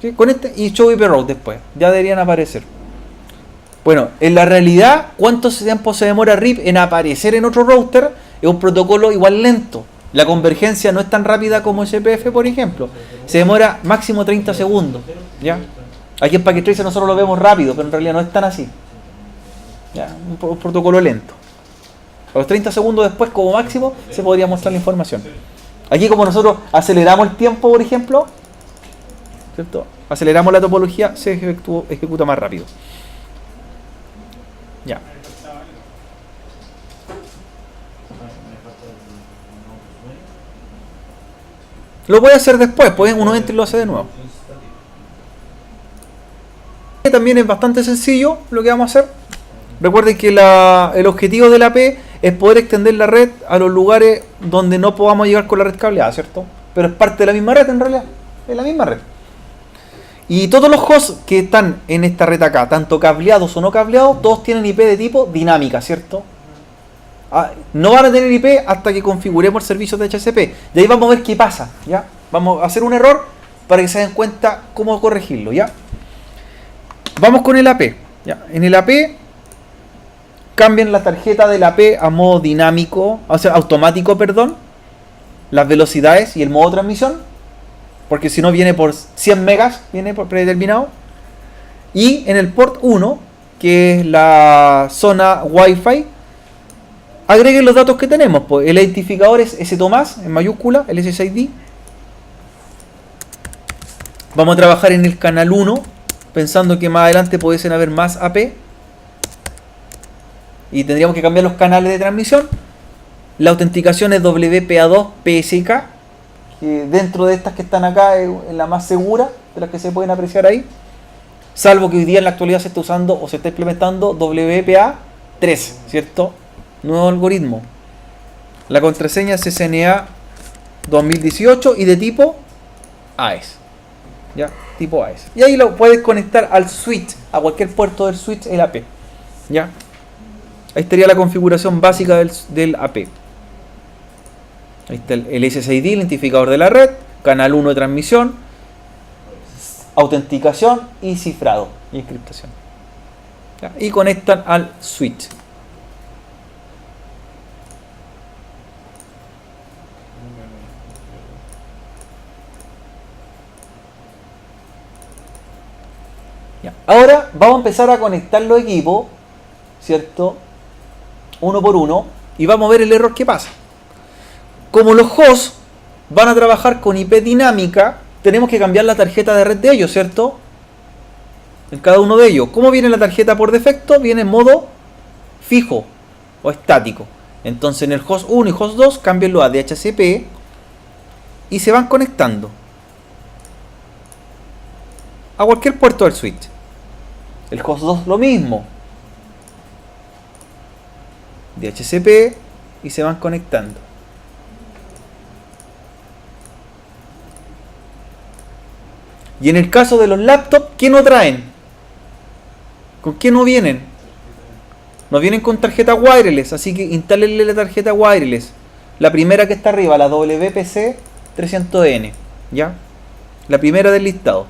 ¿Sí? Con este y Choiper Road después. Ya deberían aparecer. Bueno, en la realidad, ¿cuánto tiempo se demora RIP en aparecer en otro router? Es un protocolo igual lento. La convergencia no es tan rápida como SPF, por ejemplo. Se demora máximo 30 segundos. ¿Ya? Aquí en Packet Tracer nosotros lo vemos rápido, pero en realidad no es tan así. ¿Ya? Un protocolo lento. A los 30 segundos después, como máximo, se podría mostrar la información. Aquí, como nosotros aceleramos el tiempo, por ejemplo, ¿cierto? Aceleramos la topología, se ejecuta más rápido. Ya. Lo puede hacer después, pues uno entra y lo hace de nuevo. También es bastante sencillo lo que vamos a hacer. Recuerden que el objetivo de la AP es poder extender la red a los lugares donde no podamos llegar con la red cableada, ¿cierto? Pero es parte de la misma red en realidad. Es la misma red. Y todos los hosts que están en esta red acá, tanto cableados o no cableados, todos tienen IP de tipo dinámica, ¿cierto? No van a tener IP hasta que configuremos el servicio de DHCP. Y ahí vamos a ver qué pasa, ¿ya? Vamos a hacer un error para que se den cuenta cómo corregirlo, ¿ya? Vamos con el AP, ¿ya? En el AP cambian la tarjeta del AP a modo dinámico, o sea, automático, perdón, las velocidades y el modo transmisión, porque si no viene por 100 megas, viene por predeterminado. Y en el port 1, que es la zona Wi-Fi, agreguen los datos que tenemos, pues el identificador es STomás en mayúscula, el SSID. Vamos a trabajar en el canal 1, pensando que más adelante pudiesen haber más AP. Y tendríamos que cambiar los canales de transmisión. La autenticación es WPA2 PSK, que dentro de estas que están acá es la más segura de las que se pueden apreciar ahí, salvo que hoy día en la actualidad se está usando o se está implementando WPA3, ¿cierto? Nuevo algoritmo. La contraseña es SNA 2018 y de tipo AES, ¿ya? Tipo AES. Y ahí lo puedes conectar al switch, a cualquier puerto del switch, el AP, ¿ya? Ahí estaría la configuración básica del AP. Ahí está el SSID, el identificador de la red, canal 1 de transmisión, autenticación y cifrado y encriptación. ¿Ya? Y conectan al switch. Ya. Ahora vamos a empezar a conectar los equipos, ¿cierto? Uno por uno, y vamos a ver el error que pasa. Como los hosts van a trabajar con IP dinámica, tenemos que cambiar la tarjeta de red de ellos, ¿cierto? En cada uno de ellos. ¿Cómo viene la tarjeta por defecto? Viene en modo fijo o estático. Entonces en el host 1 y host 2 cámbienlo a DHCP y se van conectando a cualquier puerto del switch. El host 2 lo mismo. DHCP y se van conectando. Y en el caso de los laptops, ¿qué no traen? ¿Con qué no vienen? No vienen con tarjeta wireless, así que instálenle la tarjeta wireless. La primera que está arriba, la WPC 300N, ¿ya? La primera del listado.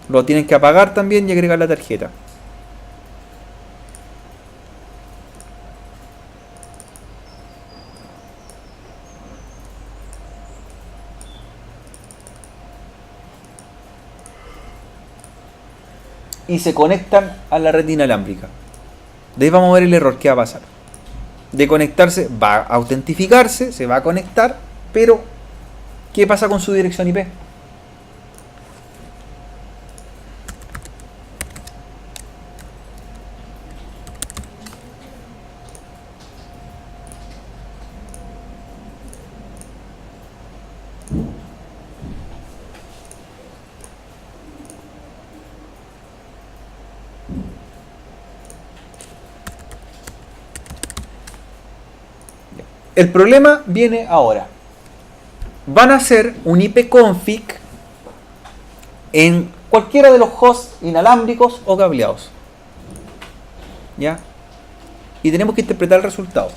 Lo tienen que apagar también y agregar la tarjeta. Y se conectan a la red inalámbrica. De ahí vamos a ver el error que va a pasar. De conectarse, va a autentificarse, se va a conectar, pero ¿qué pasa con su dirección IP? El problema viene ahora. Van a hacer un ipconfig en cualquiera de los hosts inalámbricos o cableados. ¿Ya? Y tenemos que interpretar el resultado.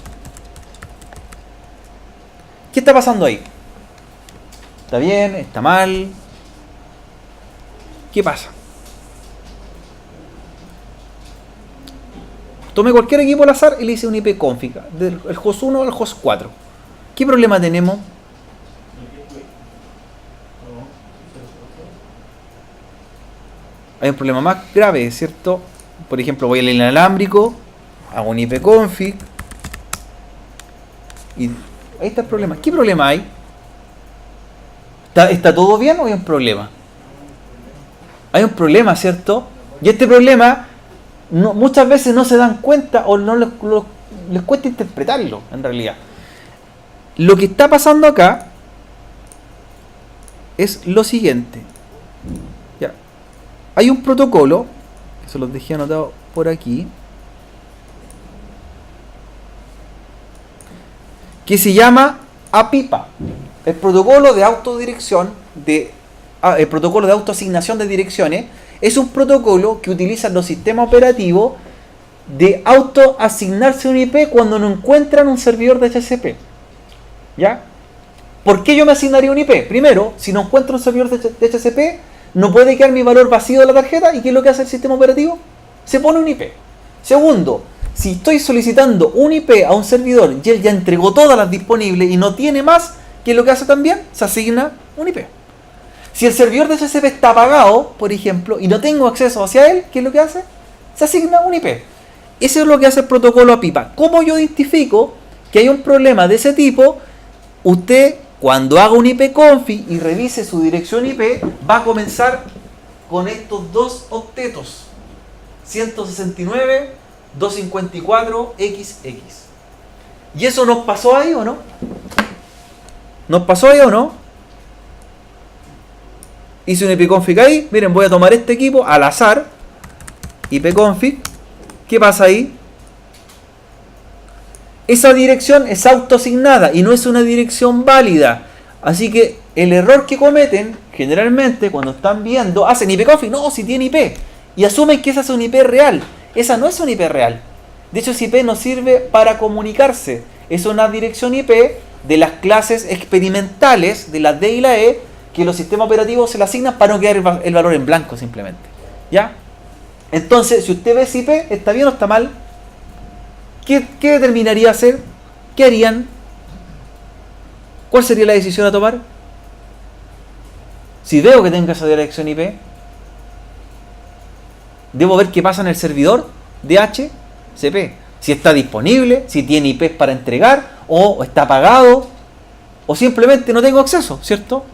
¿Qué está pasando ahí? ¿Está bien? ¿Está mal? ¿Qué pasa? Tomé cualquier equipo al azar y le hice un ipconfig del host 1 al host 4. ¿Qué problema tenemos? Hay un problema más grave, ¿cierto? Por ejemplo, voy al inalámbrico, hago un ipconfig y ahí está el problema. ¿Qué problema hay? ¿Está todo bien o hay un problema? Hay un problema, ¿cierto? Y este problema muchas veces no se dan cuenta o no les cuesta interpretarlo, en realidad. Lo que está pasando acá es lo siguiente. Ya. Hay un protocolo, que se los dejé anotado por aquí, que se llama APIPA, el protocolo de autodirección, el protocolo de autoasignación de direcciones. Es un protocolo que utilizan los sistemas operativos de autoasignarse un IP cuando no encuentran un servidor de DHCP. ¿Ya? ¿Por qué yo me asignaría un IP? Primero, si no encuentro un servidor de DHCP, no puede quedar mi valor vacío de la tarjeta. ¿Y qué es lo que hace el sistema operativo? Se pone un IP. Segundo, si estoy solicitando un IP a un servidor y él ya entregó todas las disponibles y no tiene más, ¿qué es lo que hace también? Se asigna un IP. Si el servidor de DHCP está apagado, por ejemplo, y no tengo acceso hacia él, ¿qué es lo que hace? Se asigna un IP. Eso es lo que hace el protocolo APIPA. ¿Cómo yo identifico que hay un problema de ese tipo? Usted, cuando haga un ipconfig y revise su dirección IP, va a comenzar con estos dos octetos: 169.254.XX. ¿Y eso nos pasó ahí o no? ¿Nos pasó ahí o no? Hice un ipconfig ahí. Miren, voy a tomar este equipo al azar. Ipconfig. ¿Qué pasa ahí? Esa dirección es autoasignada y no es una dirección válida. Así que el error que cometen generalmente cuando están viendo, hacen ipconfig, no, si tiene IP, y asumen que esa es un IP real. Esa no es un IP real. De hecho, ese IP no sirve para comunicarse. Es una dirección IP de las clases experimentales de la D y la E, que los sistemas operativos se la asignan para no quedar el valor en blanco simplemente. ¿Ya? Entonces, si usted ve ese IP, ¿está bien o está mal? ¿Qué determinaría hacer? ¿Qué harían? ¿Cuál sería la decisión a tomar? Si veo que tenga esa dirección IP, debo ver qué pasa en el servidor DHCP. Si está disponible, si tiene IPs para entregar, o está apagado, o simplemente no tengo acceso, ¿cierto?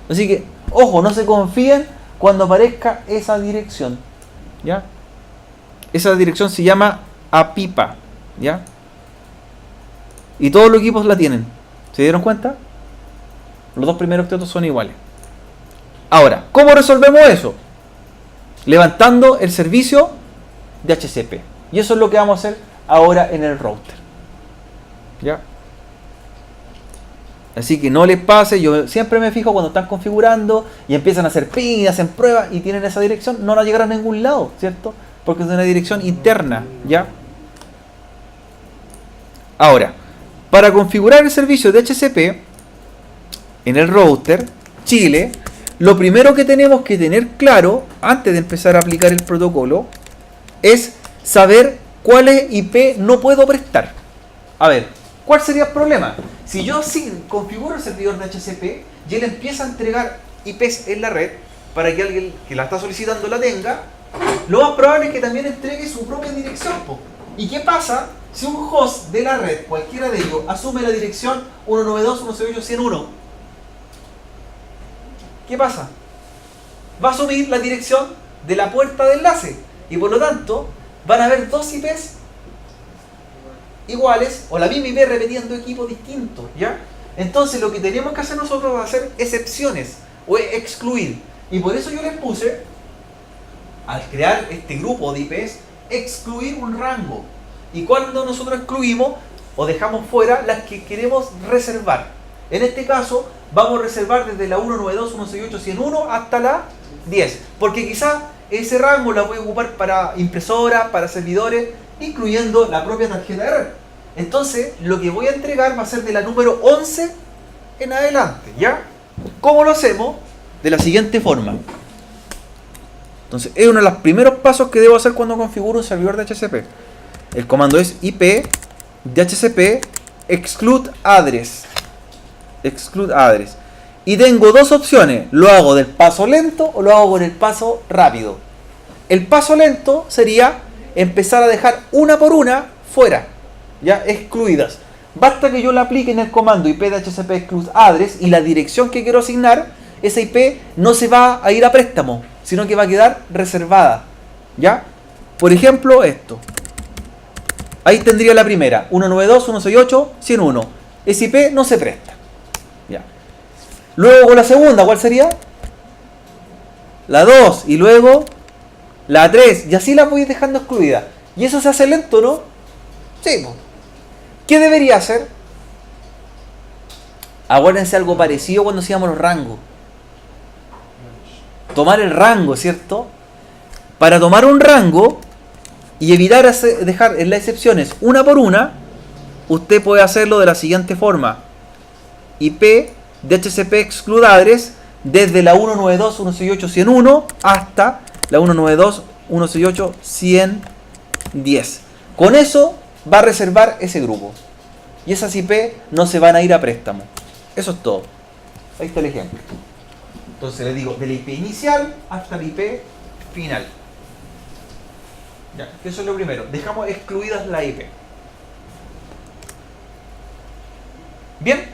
Así que, ojo, no se confíen cuando aparezca esa dirección. ¿Ya? Esa dirección se llama APIPA. ¿Ya? Y todos los equipos la tienen. ¿Se dieron cuenta? Los dos primeros octetos son iguales. Ahora, ¿cómo resolvemos eso? Levantando el servicio de DHCP. Y eso es lo que vamos a hacer ahora en el router. ¿Ya? Así que no les pase, yo siempre me fijo cuando están configurando y empiezan a hacer ping y hacen pruebas y tienen esa dirección, no la llegarán a ningún lado, ¿cierto? Porque es una dirección interna, ¿ya? Ahora, para configurar el servicio de DHCP en el router Chile, lo primero que tenemos que tener claro antes de empezar a aplicar el protocolo es saber cuáles IP no puedo prestar. A ver, ¿cuál sería el problema? Si yo configuro el servidor de DHCP y él empieza a entregar IPs en la red para que alguien que la está solicitando la tenga, lo más probable es que también entregue su propia dirección, po. ¿Y qué pasa si un host de la red, cualquiera de ellos, asume la dirección 192.168.101? ¿Qué pasa? Va a asumir la dirección de la puerta de enlace y por lo tanto van a haber dos IPs iguales o la misma IP repitiendo equipos distintos, ¿ya? Entonces lo que tenemos que hacer nosotros es hacer excepciones o excluir, y por eso yo les puse, al crear este grupo de IPs, excluir un rango. Y cuando nosotros excluimos o dejamos fuera las que queremos reservar, en este caso vamos a reservar desde la 192.168.101 hasta la 10, porque quizás ese rango la voy a ocupar para impresoras, para servidores, incluyendo la propia tarjeta de red. Entonces, lo que voy a entregar va a ser de la número 11 en adelante, ¿ya? ¿Cómo lo hacemos? De la siguiente forma. Entonces, es uno de los primeros pasos que debo hacer cuando configuro un servidor de DHCP. El comando es IP DHCP exclude address. Exclude address. Y tengo dos opciones. Lo hago del paso lento o lo hago con el paso rápido. El paso lento sería empezar a dejar una por una fuera, ya excluidas. Basta que yo la aplique en el comando IP DHCP exclude address y la dirección que quiero asignar, esa IP no se va a ir a préstamo, sino que va a quedar reservada, ¿ya? Por ejemplo, esto. Ahí tendría la primera, 192.168.101. Esa IP no se presta, ¿ya? Luego con la segunda, ¿cuál sería? La 2 y luego la 3, y así la voy dejando excluida. Y eso se hace lento, ¿no? Sí. ¿Qué debería hacer? Acuérdense algo parecido cuando hacíamos los rangos. Tomar el rango, ¿cierto? Para tomar un rango y evitar dejar en las excepciones una por una, usted puede hacerlo de la siguiente forma. IP DHCP exclude address desde la 192.168.101 hasta la 192.168.110. Con eso va a reservar ese grupo. Y esas IP no se van a ir a préstamo. Eso es todo. Ahí está el ejemplo. Entonces le digo, de la IP inicial hasta la IP final. Ya, eso es lo primero. Dejamos excluidas la IP. ¿Bien?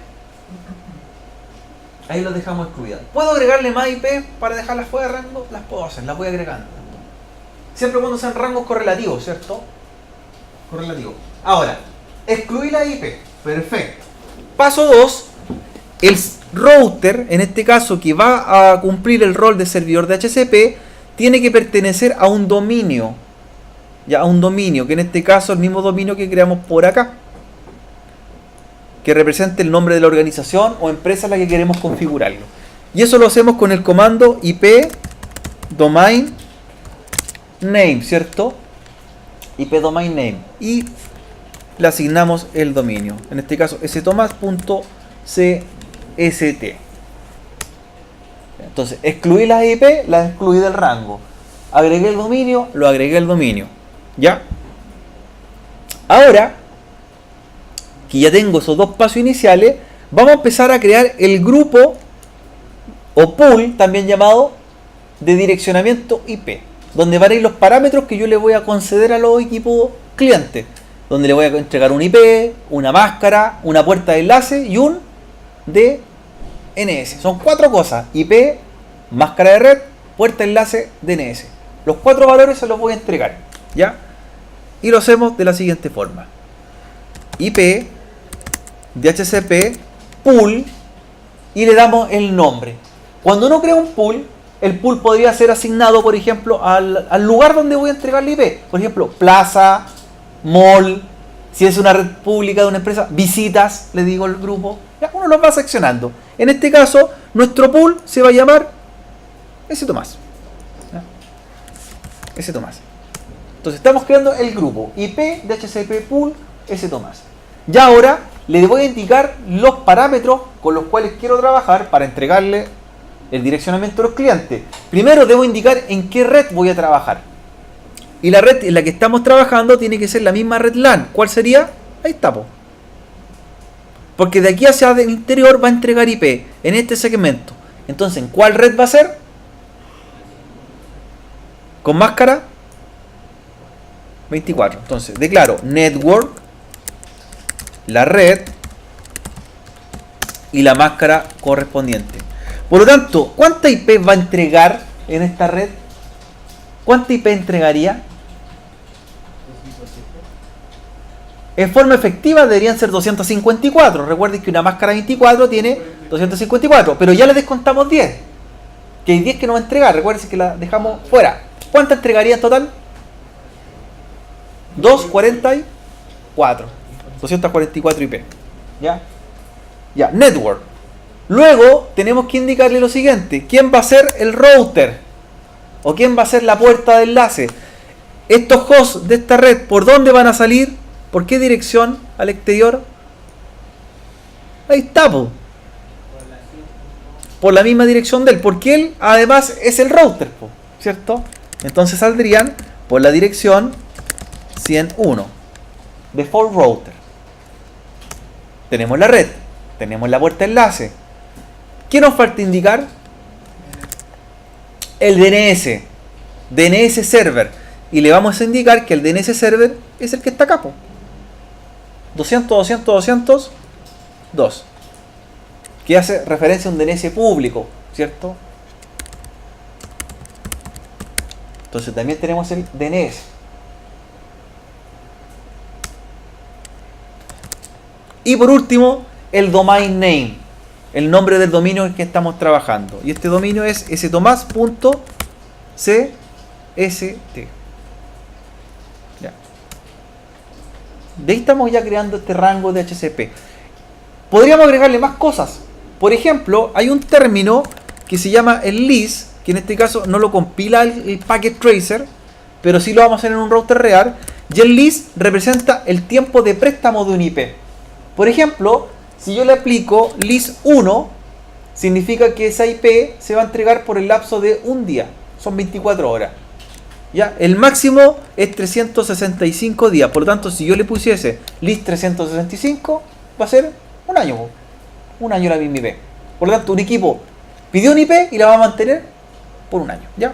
Ahí las dejamos excluidas. ¿Puedo agregarle más IP para dejarlas fuera de rango? Las puedo hacer, las voy agregando. Siempre cuando sean rangos correlativos, ¿cierto? Correlativo. Ahora, excluir la IP. Perfecto. Paso 2. El router, en este caso, que va a cumplir el rol de servidor de DHCP, tiene que pertenecer a un dominio. Ya, a un dominio, que en este caso es el mismo dominio que creamos por acá, que represente el nombre de la organización o empresa a la que queremos configurarlo. Y eso lo hacemos con el comando IP domain name, ¿cierto? IP domain name. Y le asignamos el dominio. En este caso, stomas.cst. Entonces, excluí las IP, las excluí del rango. Agregué el dominio, lo agregué el dominio. ¿Ya? Ahora que ya tengo esos dos pasos iniciales, vamos a empezar a crear el grupo o pool, también llamado de direccionamiento IP, donde van a ir los parámetros que yo le voy a conceder a los equipos clientes, donde le voy a entregar un IP, una máscara, una puerta de enlace y un DNS. Son 4 cosas: IP, máscara de red, puerta de enlace, DNS. Los 4 valores se los voy a entregar, ¿ya? Y lo hacemos de la siguiente forma: IP DHCP pool, y le damos el nombre. Cuando uno crea un pool, el pool podría ser asignado, por ejemplo, al lugar donde voy a entregar la IP. Por ejemplo, plaza, mall, Si es una red pública de una empresa, visitas, le digo al grupo. Ya, uno los va seccionando. En este caso, nuestro pool se va a llamar S. Tomás. ¿Ya? S. Tomás. Entonces estamos creando el grupo IP de DHCP pool S. Tomás. Ya ahora le voy a indicar los parámetros con los cuales quiero trabajar para entregarle el direccionamiento a los clientes. Primero debo indicar en qué red voy a trabajar. Y la red en la que estamos trabajando tiene que ser la misma red LAN. ¿Cuál sería? Ahí está, po. Porque de aquí hacia el interior va a entregar IP en este segmento. Entonces, ¿en cuál red va a ser? Con máscara 24. Entonces, declaro network, la red y la máscara correspondiente. Por lo tanto, ¿cuánta IP va a entregar en esta red? ¿Cuánta IP entregaría? En forma efectiva deberían ser 254. Recuerden que una máscara 24 tiene 254, pero ya le descontamos 10. Que hay 10 que no va a entregar. Recuerden que la dejamos fuera. ¿Cuánta entregaría en total? 244. 244 IP. ¿Ya? Ya, network. Luego tenemos que indicarle lo siguiente. ¿Quién va a ser el router? ¿O quién va a ser la puerta de enlace? Estos hosts de esta red, ¿por dónde van a salir? ¿Por qué dirección al exterior? Ahí está, po. Por la misma dirección de él. Porque él además es el router, po, ¿cierto? Entonces saldrían por la dirección 101. Default router. Tenemos la red. Tenemos la puerta de enlace. ¿Qué nos falta indicar? El DNS. DNS server. Y le vamos a indicar que el DNS server es el que está acá, po. 200, 200, 200, 2. Que hace referencia a un DNS público, ¿cierto? Entonces también tenemos el DNS. Y por último, el domain name. El nombre del dominio en el que estamos trabajando. Y este dominio es stomas.cst. Ya. De ahí estamos ya creando este rango de DHCP. Podríamos agregarle más cosas. Por ejemplo, hay un término que se llama el lease, que en este caso no lo compila el packet tracer, pero sí lo vamos a hacer en un router real. Y el lease representa el tiempo de préstamo de un IP. Por ejemplo, si yo le aplico lease 1, significa que esa IP se va a entregar por el lapso de un día. Son 24 horas. ¿Ya? El máximo es 365 días. Por lo tanto, si yo le pusiese lease 365, va a ser un año. Un año la misma IP. Por lo tanto, un equipo pidió un IP y la va a mantener por un año. ¿Ya?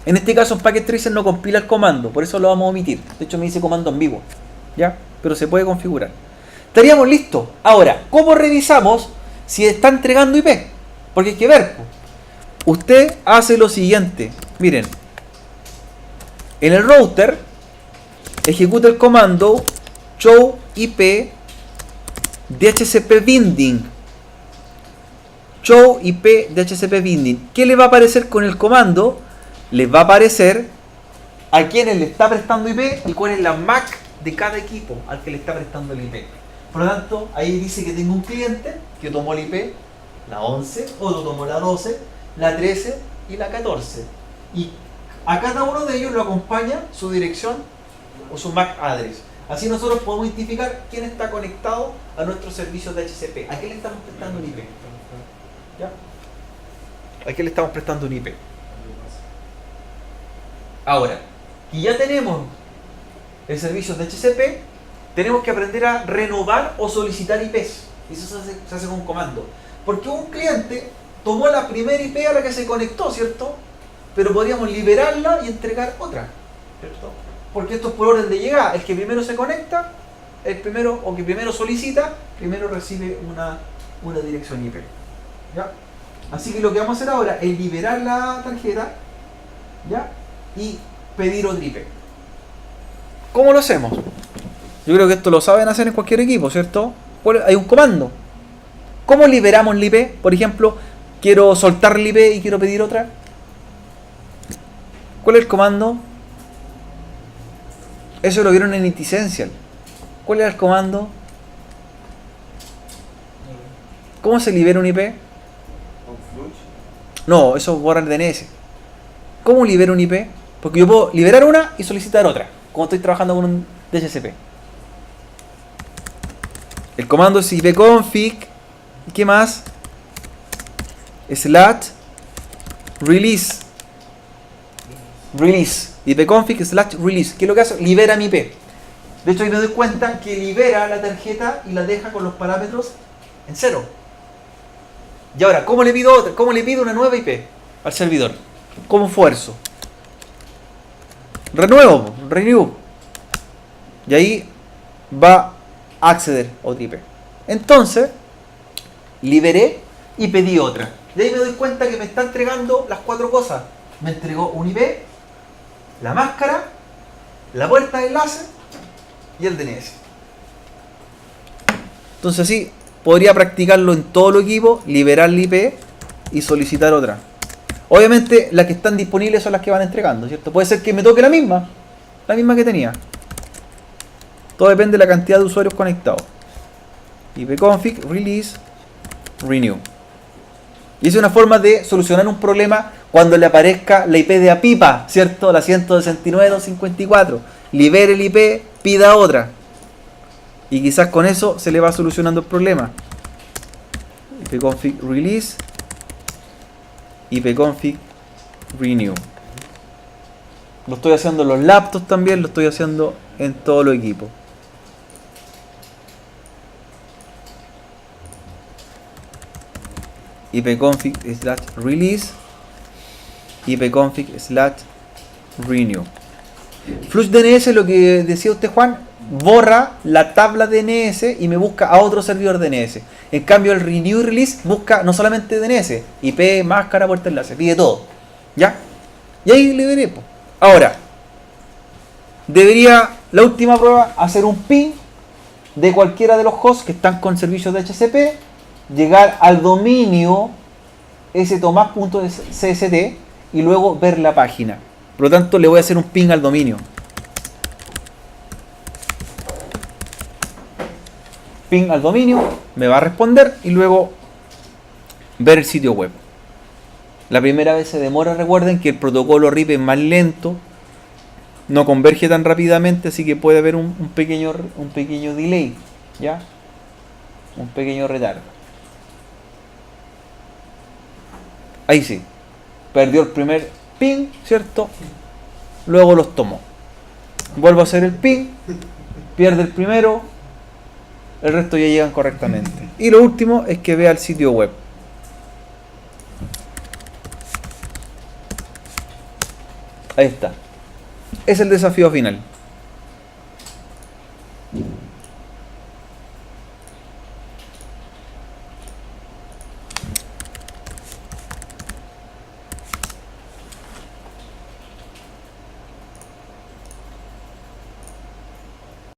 En este caso, en Packet Tracer no compila el comando. Por eso lo vamos a omitir. De hecho, me dice comando en vivo. ¿Ya? Pero se puede configurar. Estaríamos listos. Ahora, ¿cómo revisamos si está entregando IP? Porque hay que ver. Usted hace lo siguiente. Miren. En el router, ejecuta el comando show IP DHCP binding. Show IP DHCP binding. ¿Qué le va a aparecer con el comando? Le va a aparecer a quienes le está prestando IP y cuál es la MAC de cada equipo al que le está prestando el IP. Por lo tanto, ahí dice que tengo un cliente que tomó el IP, la 11, otro tomó la 12, la 13 y la 14. Y a cada uno de ellos lo acompaña su dirección o su MAC address. Así nosotros podemos identificar quién está conectado a nuestros servicios de DHCP. ¿A qué le estamos prestando un IP? ¿Ya? ¿A qué le estamos prestando un IP? Ahora, que ya tenemos el servicio de DHCP, tenemos que aprender a renovar o solicitar IPs. Y eso se hace con un comando. Porque un cliente tomó la primera IP a la que se conectó, ¿cierto? Pero podríamos liberarla y entregar otra, ¿cierto? Porque esto es por orden de llegada. El que primero se conecta, el primero, o que primero solicita, primero recibe una dirección IP. ¿Ya? Así que lo que vamos a hacer ahora es liberar la tarjeta, ¿ya? Y pedir otra IP. ¿Cómo lo hacemos? Yo creo que esto lo saben hacer en cualquier equipo, ¿cierto? Hay un comando. ¿Cómo liberamos la IP? Por ejemplo, quiero soltar la IP y quiero pedir otra. ¿Cuál es el comando? Eso lo vieron en Essential. ¿Cuál era el comando? ¿Cómo se libera un IP? Con Flush. No, eso borra el DNS. ¿Cómo libero un IP? Porque yo puedo liberar una y solicitar otra, como estoy trabajando con un DHCP. El comando es ipconfig. ¿Qué más? /release. Release. ipconfig /release. ¿Qué es lo que hace? Libera mi IP. De hecho, ahí me doy cuenta que libera la tarjeta y la deja con los parámetros en 0. Y ahora, ¿cómo le pido otra? ¿Cómo le pido una nueva IP al servidor? ¿Cómo fuerzo? Renuevo, renew. Y ahí va a acceder a otra IP. Entonces, liberé y pedí otra. Y ahí me doy cuenta que me está entregando las 4 cosas. Me entregó un IP, la máscara, la puerta de enlace y el DNS. Entonces así podría practicarlo en todo el equipo, liberar la IP y solicitar otra. Obviamente las que están disponibles son las que van entregando, ¿cierto? Puede ser que me toque la misma que tenía. Todo depende de la cantidad de usuarios conectados. ipconfig, release, renew. Y es una forma de solucionar un problema cuando le aparezca la IP de APIPA, ¿cierto? La 169.254. Libere el IP, pida otra. Y quizás con eso se le va solucionando el problema. ipconfig, release, ipconfig, renew. Lo estoy haciendo en los laptops también, lo estoy haciendo en todos los equipos. ipconfig /release, ipconfig /renew. Flush DNS, lo que decía usted, Juan, borra la tabla DNS y me busca a otro servidor DNS. En cambio, el renew y release busca no solamente DNS, IP, máscara, puerta enlace, pide todo. ¿Ya? Y ahí liberé. Ahora, debería, la última prueba, hacer un ping de cualquiera de los hosts que están con servicios de DHCP, llegar al dominio stomas.cst y luego ver la página. Por lo tanto, le voy a hacer un ping al dominio. Ping al dominio, me va a responder y luego ver el sitio web. La primera vez se demora, recuerden que el protocolo RIP es más lento, no converge tan rápidamente, así que puede haber un pequeño delay, ¿ya? Un pequeño retardo. Ahí sí, perdió el primer ping, ¿cierto? Luego los tomó. Vuelvo a hacer el ping, pierde el primero, el resto ya llegan correctamente. Y lo último es que vea el sitio web. Ahí está. Es el desafío final.